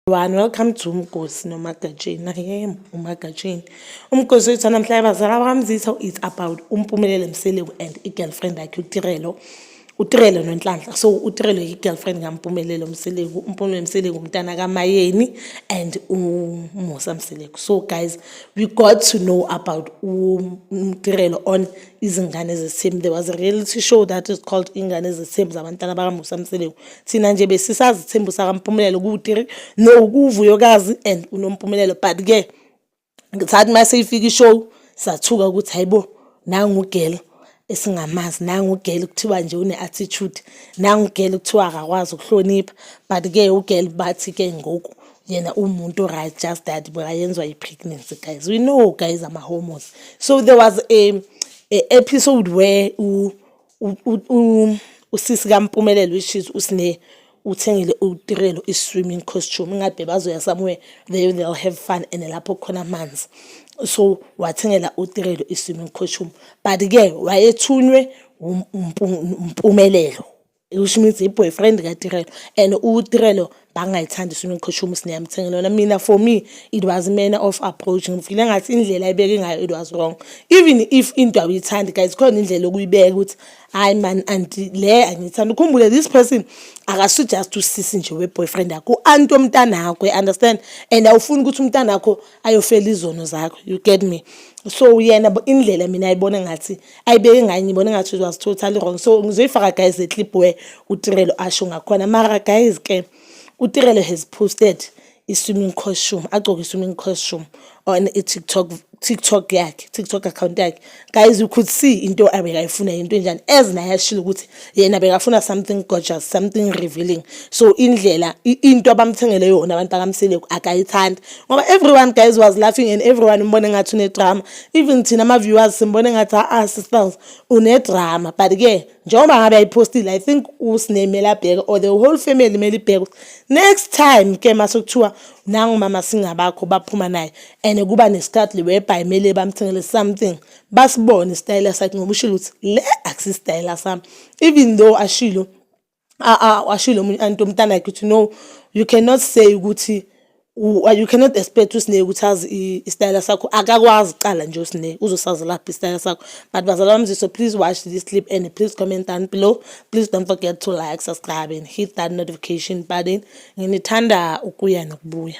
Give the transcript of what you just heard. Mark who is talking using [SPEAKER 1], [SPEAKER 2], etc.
[SPEAKER 1] One, welcome to Umgosi no Magazine. I am Umagazine. Umgosi wethu namhlanje bazala bamzisa it's about Mpumelelo Mseleku and i-girlfriend yakhe uTirelo. uTirelo noNhlanhla. So uTirelo i-girlfriend kaMpumelelo Mseleku. uMpumelelo Mseleku umntana kaMayeni and uMusa Mseleku. So guys, we got to know about uTirelo on Izingane Ezithembu. There was a reality show that is called Ingane Ezithembu zabantwana bakaMusa Mseleku. Thina nje besisazi ithembu sakaMpumelelo kuTiri no kuvuyokazi and unoMpumelelo, but ke ngisathi mase ifika ishow sathuka ukuthi hayibo nangu ugel esingamazi, nangu ugel kuthiwa nje une-attitude, nangu ugel kuthiwa akakwazi ukuhlonipha, but ke ugel bathi ke ngoku yena umuntu right, just that bayenzwa i-pregnancy. Guys, we know guys are homos. So there was a episode where usisi kaMpumelelo, which is Usne, uthengile uTirelo i-swimming costume ngabe bazoya somewhere they'll have fun and lapho khona amanzi. So wathengela uTirelo i-swimming costume, but ke wayethunywe uMpumelelo, which means i-boyfriend kaTirelo, and uTirelo bangayithanda i-swimming costume sineyamthengela yona. Mina, for me, it was a manner of approaching. Ngifile ngathi indlela ayibeke ngayo it was wrong. Even if into awuyithandi guys, khona indlela okuyibeka ukuthi hayi man anti le angithanda. Ukhumbule this person akasuggest usisi nje we-boyfriend yakho, anti omntana wakho, understand, and awufuni ukuthi umntana wakho ayofela izono zakho, you get me. So yena indlela mina ayibona ngathi ayibeke ngayo, ngibona ngathi it was totally wrong. So ngizoyifaka guys a clip where uTirelo asho ngakhona. Mara guys ke uTirelo has posted a swimming costume, a swimming costume on a TikTok account yakhe. Guys, you could see into abekayifuna into enjani, as naye ashilo ukuthi yena bekafuna something gorgeous, something revealing. So indlela into abamthengele yona abantu bakamseleku akayithandi ngoba everyone guys was laughing and everyone umbone ngathi une drama. Even thina ama viewers simbone ngathi sisters une drama, but ke njengoba ngabe ayipostile, I think usinemela bheka or the whole family mele ibheka next time ke masokuthiwa nangu mama singabakho baphuma naye and kuba nesikhathi whereby mele bamthengele something, basibone istyle sakhe ngoba ushilo ukuthi le akusi style sami. Even though ashilo umuntu umntana yakhe ukuthi no, you cannot say ukuthi you cannot expect usine ukuthi azi istyle sakho, akakwazi qala nje usine uzosazi lapha istyle sakho. But bazalwa bami, so please watch this clip and please comment down below. Please don't forget to like, subscribe and hit that notification button. Nginithanda ukuya nokubuya.